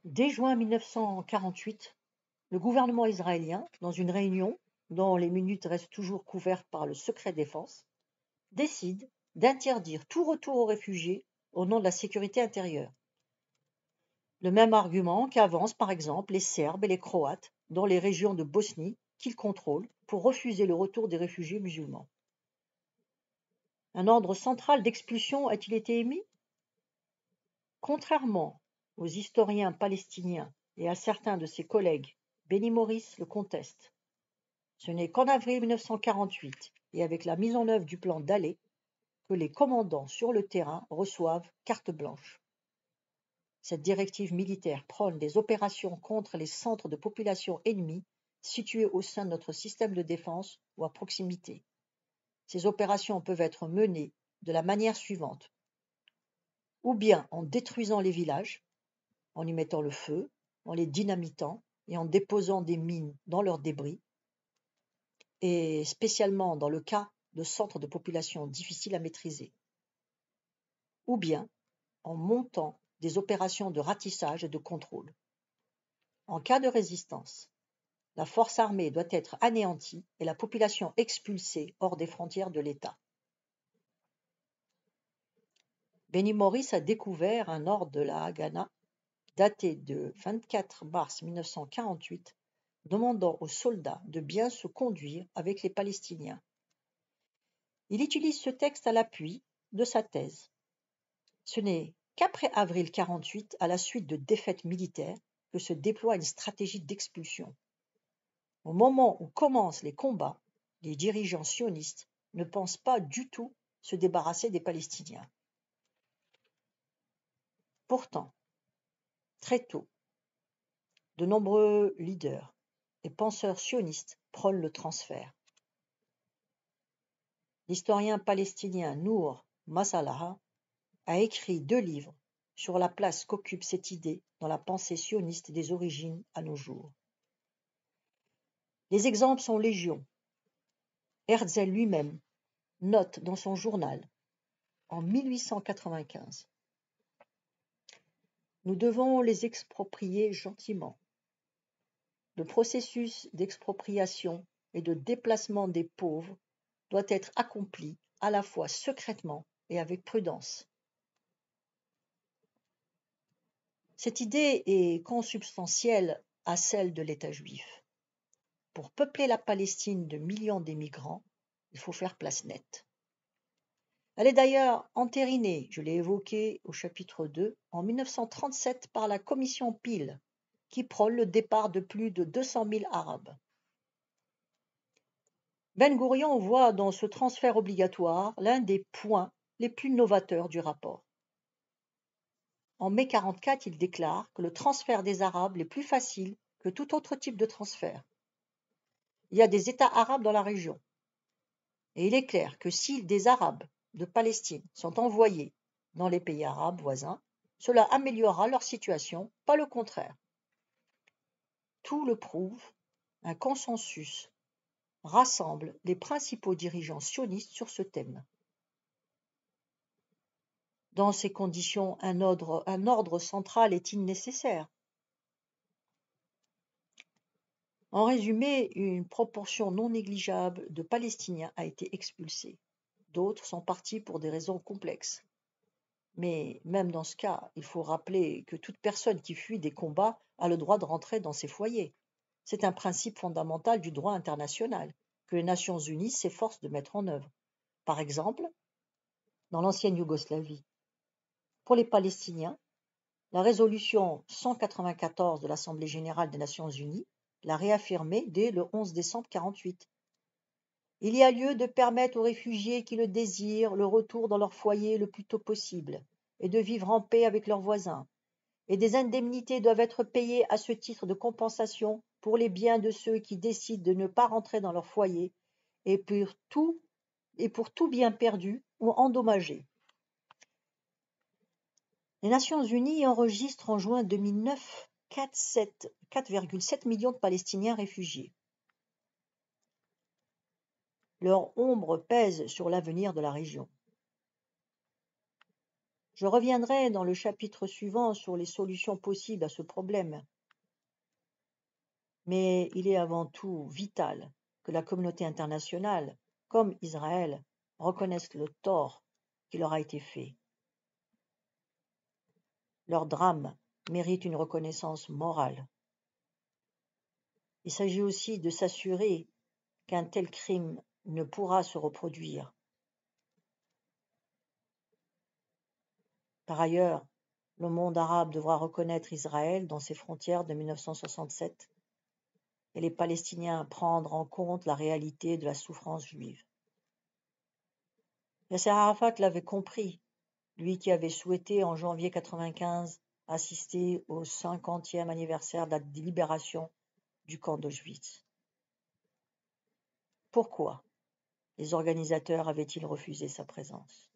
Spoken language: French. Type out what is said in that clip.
Dès juin 1948, le gouvernement israélien, dans une réunion dont les minutes restent toujours couvertes par le secret défense, décide d'interdire tout retour aux réfugiés au nom de la sécurité intérieure. Le même argument qu'avancent par exemple les Serbes et les Croates dans les régions de Bosnie qu'ils contrôlent pour refuser le retour des réfugiés musulmans. Un ordre central d'expulsion a-t-il été émis? Contrairement aux historiens palestiniens et à certains de ses collègues, Benny Morris le conteste. Ce n'est qu'en avril 1948 et avec la mise en œuvre du plan Dallé que les commandants sur le terrain reçoivent carte blanche. Cette directive militaire prône des opérations contre les centres de population ennemis situés au sein de notre système de défense ou à proximité. Ces opérations peuvent être menées de la manière suivante: ou bien en détruisant les villages, en y mettant le feu, en les dynamitant et en déposant des mines dans leurs débris, et spécialement dans le cas de centres de population difficiles à maîtriser, ou bien en montant des opérations de ratissage et de contrôle. En cas de résistance, la force armée doit être anéantie et la population expulsée hors des frontières de l'État. Benny Morris a découvert un ordre de la Haganah daté de 24 mars 1948 demandant aux soldats de bien se conduire avec les Palestiniens. Il utilise ce texte à l'appui de sa thèse. Ce n'est qu'après avril 1948, à la suite de défaites militaires, que se déploie une stratégie d'expulsion. Au moment où commencent les combats, les dirigeants sionistes ne pensent pas du tout se débarrasser des Palestiniens. Pourtant, très tôt, de nombreux leaders et penseurs sionistes prônent le transfert. L'historien palestinien Nour Masalaha a écrit 2 livres sur la place qu'occupe cette idée dans la pensée sioniste des origines à nos jours. Les exemples sont légion. Herzl lui-même note dans son journal, en 1895, « Nous devons les exproprier gentiment. Le processus d'expropriation et de déplacement des pauvres doit être accompli à la fois secrètement et avec prudence. » Cette idée est consubstantielle à celle de l'État juif. Pour peupler la Palestine de millions d'émigrants, il faut faire place nette. Elle est d'ailleurs entérinée, je l'ai évoqué au chapitre 2, en 1937 par la commission Peel, qui prône le départ de plus de 200 000 Arabes. Ben Gourion voit dans ce transfert obligatoire l'un des points les plus novateurs du rapport. En mai 1944, il déclare que le transfert des Arabes est plus facile que tout autre type de transfert. Il y a des États arabes dans la région. Et il est clair que si des Arabes de Palestine sont envoyés dans les pays arabes voisins, cela améliorera leur situation, pas le contraire. Tout le prouve, un consensus rassemble les principaux dirigeants sionistes sur ce thème. Dans ces conditions, un ordre central est-il nécessaire? En résumé, une proportion non négligeable de Palestiniens a été expulsée. D'autres sont partis pour des raisons complexes. Mais même dans ce cas, il faut rappeler que toute personne qui fuit des combats a le droit de rentrer dans ses foyers. C'est un principe fondamental du droit international que les Nations unies s'efforcent de mettre en œuvre. Par exemple, dans l'ancienne Yougoslavie. Pour les Palestiniens, la résolution 194 de l'Assemblée générale des Nations unies l'a réaffirmé dès le 11 décembre 1948. Il y a lieu de permettre aux réfugiés qui le désirent le retour dans leur foyer le plus tôt possible et de vivre en paix avec leurs voisins. Et des indemnités doivent être payées à ce titre de compensation pour les biens de ceux qui décident de ne pas rentrer dans leur foyer et pour tout bien perdu ou endommagé. Les Nations unies enregistrent en juin 2009 4,7 millions de Palestiniens réfugiés. Leur ombre pèse sur l'avenir de la région. Je reviendrai dans le chapitre suivant sur les solutions possibles à ce problème, mais il est avant tout vital que la communauté internationale, comme Israël, reconnaisse le tort qui leur a été fait. Leur drame mérite une reconnaissance morale. Il s'agit aussi de s'assurer qu'un tel crime ne pourra se reproduire. Par ailleurs, le monde arabe devra reconnaître Israël dans ses frontières de 1967 et les Palestiniens prendre en compte la réalité de la souffrance juive. Yasser Arafat l'avait compris, lui qui avait souhaité en janvier 1995 assister au 50e anniversaire de la libération du camp d'Auschwitz. Pourquoi les organisateurs avaient-ils refusé sa présence?